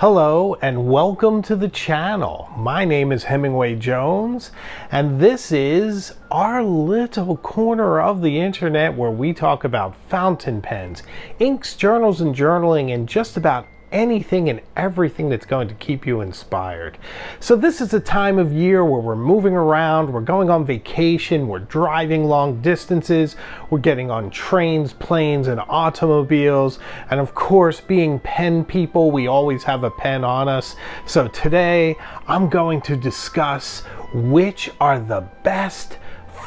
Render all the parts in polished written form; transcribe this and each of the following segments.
Hello and welcome to the channel. My name is Hemingway Jones and this is our little corner of the internet where we talk about fountain pens, inks, journals, and journaling, and just about anything and everything that's going to keep you inspired. So this is a time of year where we're moving around, we're going on vacation, we're driving long distances, we're getting on trains, planes, and automobiles, and of course, being pen people, we always have a pen on us. So today I'm going to discuss which are the best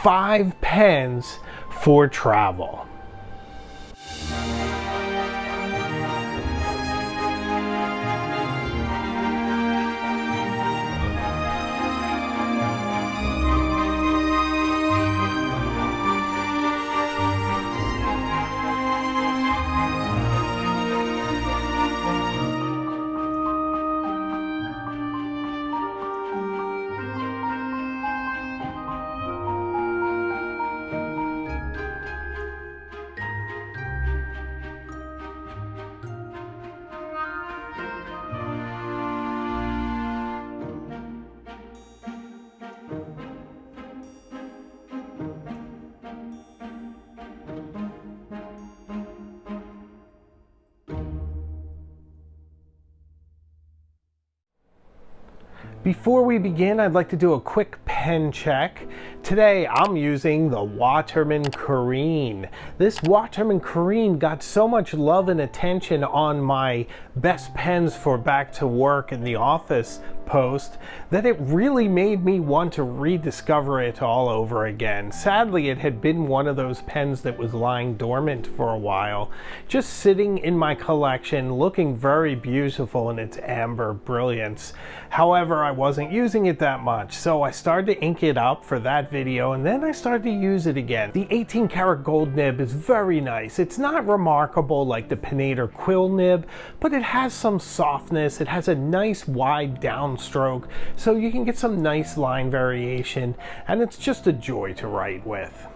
5 pens for travel. Before we begin, I'd like to do a quick pen check. Today I'm using the Waterman Careen. This Waterman Careen got so much love and attention on my best pens for back to work in the office post that it really made me want to rediscover it all over again. Sadly, it had been one of those pens that was lying dormant for a while, just sitting in my collection looking very beautiful in its amber brilliance. However, I wasn't using it that much, so I started to ink it up for that video, and then I started to use it again. The 18 karat gold nib is very nice. It's not remarkable like the Pinnator quill nib, but it has some softness. It has a nice wide downstroke, so you can get some nice line variation, and it's just a joy to write with.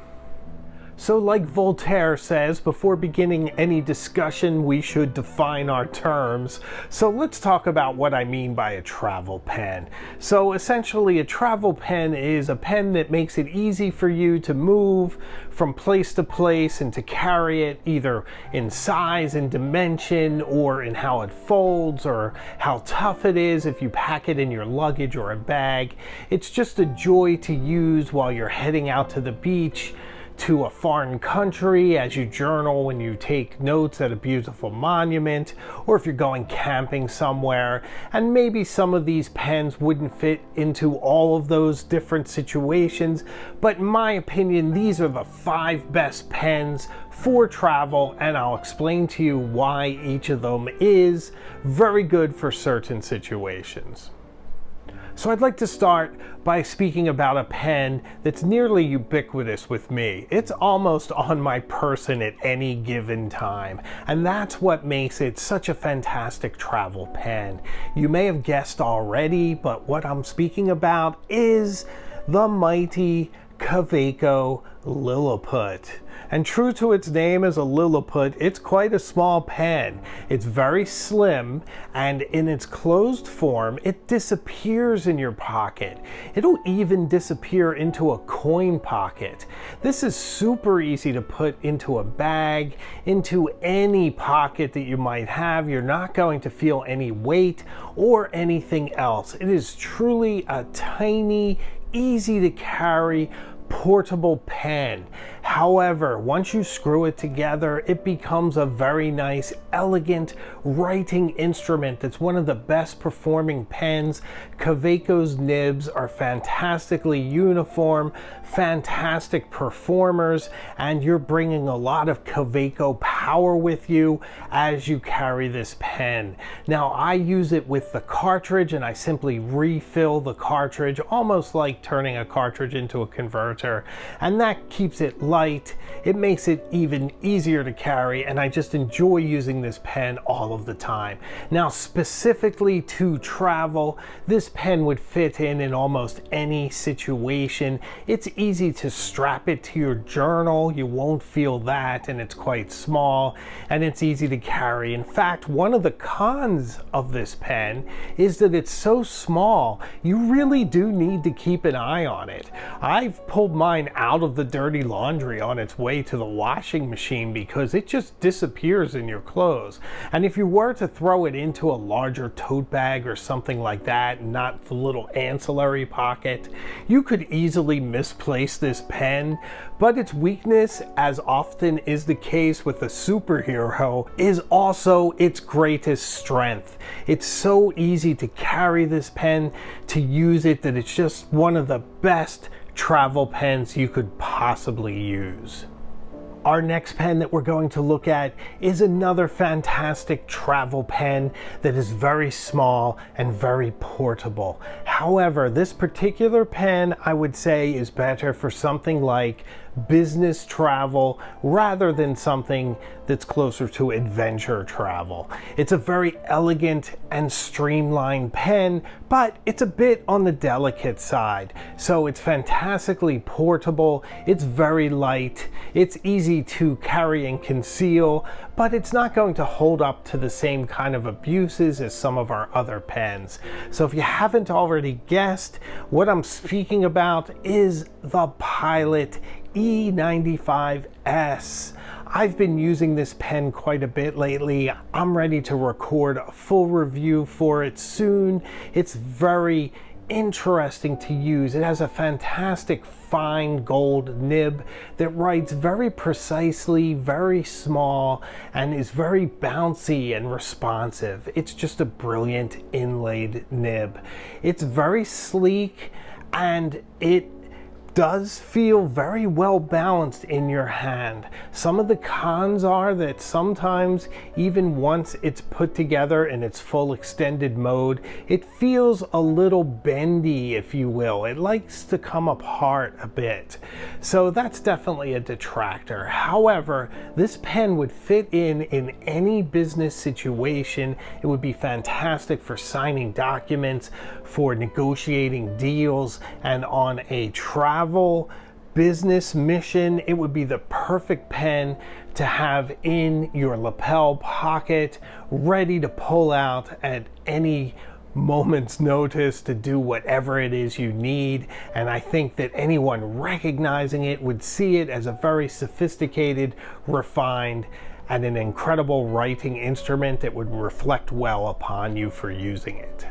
So like Voltaire says, before beginning any discussion, we should define our terms. So let's talk about what I mean by a travel pen. So essentially, a travel pen is a pen that makes it easy for you to move from place to place and to carry it either in size and dimension or in how it folds or how tough it is if you pack it in your luggage or a bag. It's just a joy to use while you're heading out to the beach, to a foreign country, as you journal when you take notes at a beautiful monument, or if you're going camping somewhere. And maybe some of these pens wouldn't fit into all of those different situations, but in my opinion, these are the 5 best pens for travel, and I'll explain to you why each of them is very good for certain situations. So I'd like to start by speaking about a pen that's nearly ubiquitous with me. It's almost on my person at any given time, and that's what makes it such a fantastic travel pen. You may have guessed already, but what I'm speaking about is the mighty Kaweco Lilliput. And true to its name as a Lilliput, it's quite a small pen. It's very slim, and in its closed form, it disappears in your pocket. It'll even disappear into a coin pocket. This is super easy to put into a bag, into any pocket that you might have. You're not going to feel any weight or anything else. It is truly a tiny, easy to carry, portable pen. However, once you screw it together, it becomes a very nice, elegant writing instrument that's one of the best performing pens. Kaweco's nibs are fantastically uniform, fantastic performers, and you're bringing a lot of Kaweco power with you as you carry this pen. Now, I use it with the cartridge, and I simply refill the cartridge, almost like turning a cartridge into a converter character, and that keeps it light. It makes it even easier to carry, and I just enjoy using this pen all of the time. Now, specifically to travel, this pen would fit in almost any situation. It's easy to strap it to your journal. You won't feel that, and it's quite small, and it's easy to carry. In fact, one of the cons of this pen is that it's so small, you really do need to keep an eye on it. I've pulled mine out of the dirty laundry on its way to the washing machine because it just disappears in your clothes. And if you were to throw it into a larger tote bag or something like that, not the little ancillary pocket, you could easily misplace this pen. But its weakness, as often is the case with a superhero, is also its greatest strength. It's so easy to carry this pen, to use it, that it's just one of the best travel pens you could possibly use. Our next pen that we're going to look at is another fantastic travel pen that is very small and very portable. However, this particular pen, I would say, is better for something like business travel rather than something that's closer to adventure travel. It's a very elegant and streamlined pen, but it's a bit on the delicate side. So it's fantastically portable, it's very light, it's easy to carry and conceal, but it's not going to hold up to the same kind of abuses as some of our other pens. So if you haven't already guessed, what I'm speaking about is the Pilot E95S. I've been using this pen quite a bit lately. I'm ready to record a full review for it soon. It's very interesting to use. It has a fantastic fine gold nib that writes very precisely, very small, and is very bouncy and responsive. It's just a brilliant inlaid nib. It's very sleek, and it does feel very well balanced in your hand. Some of the cons are that sometimes, even once it's put together in its full extended mode, it feels a little bendy, if you will. It likes to come apart a bit. So that's definitely a detractor. However, this pen would fit in any business situation. It would be fantastic for signing documents, for negotiating deals, and on a travel business mission. It would be the perfect pen to have in your lapel pocket, ready to pull out at any moment's notice to do whatever it is you need. And I think that anyone recognizing it would see it as a very sophisticated, refined, and an incredible writing instrument that would reflect well upon you for using it.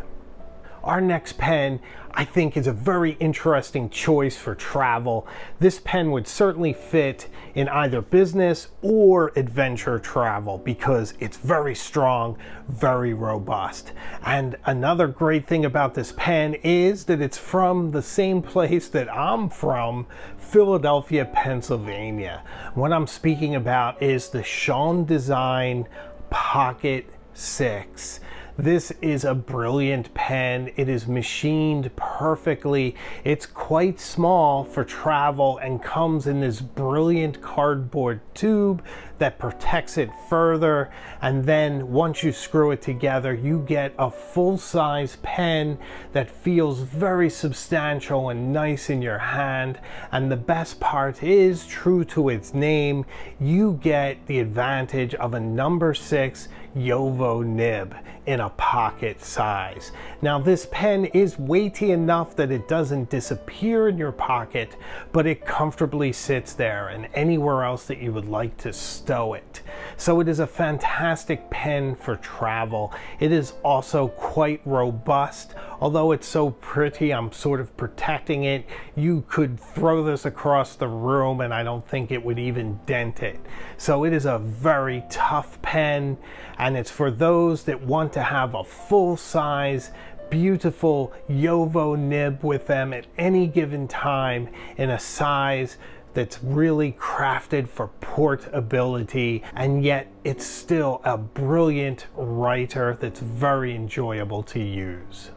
Our next pen, I think, is a very interesting choice for travel. This pen would certainly fit in either business or adventure travel because it's very strong, very robust. And another great thing about this pen is that it's from the same place that I'm from, Philadelphia, Pennsylvania. What I'm speaking about is the Sean Design Pocket 6. This is a brilliant pen. It is machined perfectly. It's quite small for travel and comes in this brilliant cardboard tube that protects it further. And then once you screw it together, you get a full-size pen that feels very substantial and nice in your hand. And the best part is, true to its name, you get the advantage of a number 6 Yovo nib in a pocket size. Now, this pen is weighty enough that it doesn't disappear in your pocket, but it comfortably sits there and anywhere else that you would like to stow it. So it is a fantastic pen for travel. It is also quite robust. Although it's so pretty, I'm sort of protecting it. You could throw this across the room and I don't think it would even dent it. So it is a very tough pen, and it's for those that want to have a full-size, beautiful Yovo nib with them at any given time in a size that's really crafted for portability, and yet it's still a brilliant writer that's very enjoyable to use.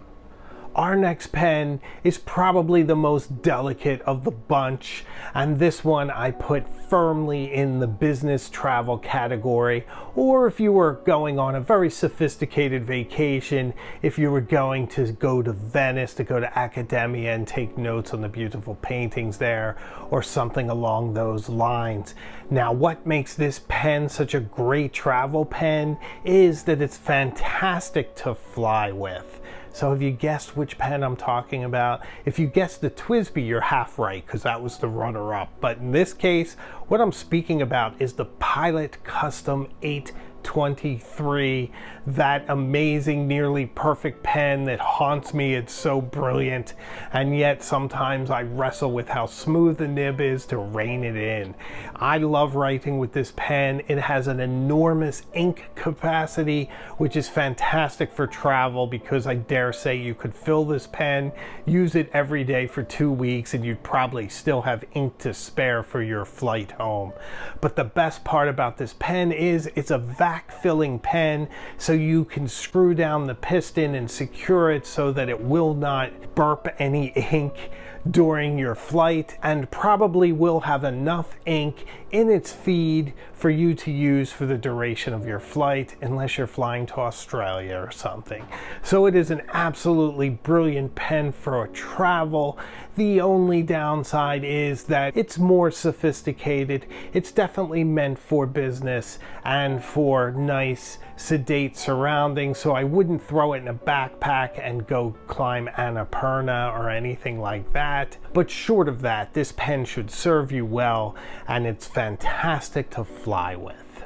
Our next pen is probably the most delicate of the bunch, and this one I put firmly in the business travel category, or if you were going on a very sophisticated vacation, if you were going to go to Venice, to go to Academia and take notes on the beautiful paintings there, or something along those lines. Now, what makes this pen such a great travel pen is that it's fantastic to fly with. So have you guessed which pen I'm talking about? If you guessed the TWSBI, you're half right, because that was the runner-up. But in this case, what I'm speaking about is the Pilot Custom 823, that amazing, nearly perfect pen that haunts me. It's so brilliant, and yet sometimes I wrestle with how smooth the nib is to rein it in. I love writing with this pen. It has an enormous ink capacity, which is fantastic for travel, because I dare say you could fill this pen, use it every day for 2 weeks, and you'd probably still have ink to spare for your flight home. But the best part about this pen is it's a vac filling pen, so you can screw down the piston and secure it so that it will not burp any ink during your flight, and probably will have enough ink in its feed for you to use for the duration of your flight, unless you're flying to Australia or something. So it is an absolutely brilliant pen for travel. The only downside is that it's more sophisticated. It's definitely meant for business and for nice, sedate surroundings, so I wouldn't throw it in a backpack and go climb Annapurna or anything like that. But short of that, this pen should serve you well, and it's fantastic to fly with.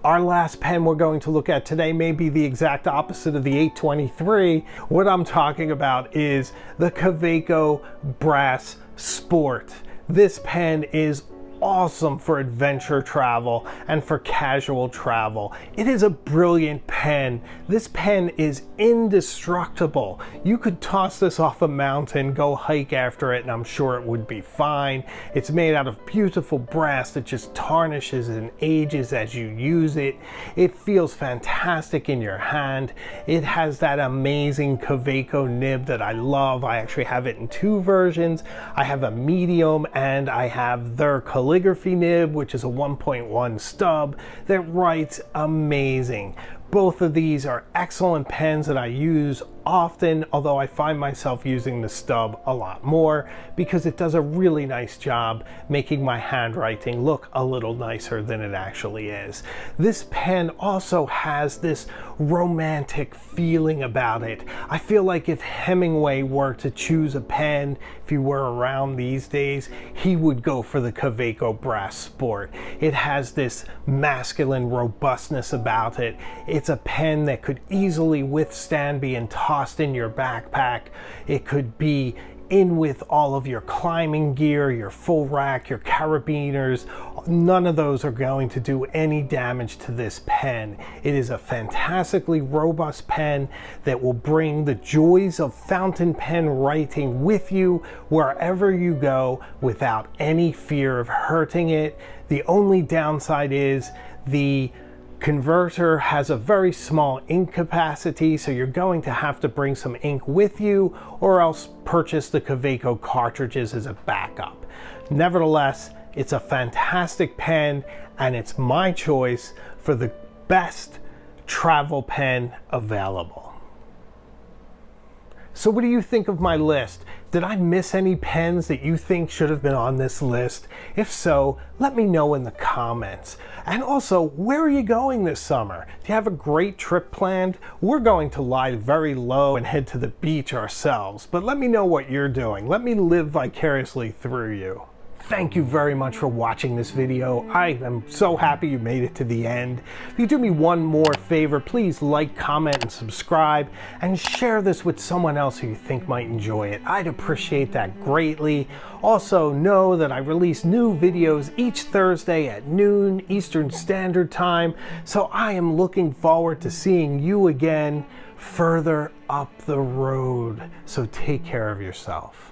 Our last pen we're going to look at today may be the exact opposite of the 823. What I'm talking about is the Kaweco Brass Sport. This pen is awesome for adventure travel and for casual travel. It is a brilliant pen. This pen is indestructible. You could toss this off a mountain, go hike after it, and I'm sure it would be fine. It's made out of beautiful brass that just tarnishes and ages as you use it. It feels fantastic in your hand. It has that amazing Kaweco nib that I love. I actually have it in 2 versions. I have a medium, and I have their calligraphy nib, which is a 1.1 stub that writes amazing. Both of these are excellent pens that I use often, although I find myself using the stub a lot more because it does a really nice job making my handwriting look a little nicer than it actually is. This pen also has this romantic feeling about it. I feel like if Hemingway were to choose a pen, if he were around these days, he would go for the Kaweco Brass Sport. It has this masculine robustness about it. It's a pen that could easily withstand being tossed in your backpack. It could be in with all of your climbing gear, your full rack, your carabiners. None of those are going to do any damage to this pen. It is a fantastically robust pen that will bring the joys of fountain pen writing with you wherever you go without any fear of hurting it. The only downside is the converter has a very small ink capacity, so you're going to have to bring some ink with you or else purchase the Kaweco cartridges as a backup. Nevertheless, it's a fantastic pen, and it's my choice for the best travel pen available. So what do you think of my list? Did I miss any pens that you think should have been on this list? If so, let me know in the comments. And also, where are you going this summer? Do you have a great trip planned? We're going to lie very low and head to the beach ourselves, but let me know what you're doing. Let me live vicariously through you. Thank you very much for watching this video. I am so happy you made it to the end. If you do me one more favor, please like, comment, and subscribe, and share this with someone else who you think might enjoy it. I'd appreciate that greatly. Also, know that I release new videos each Thursday at noon Eastern Standard Time, so I am looking forward to seeing you again further up the road. So take care of yourself.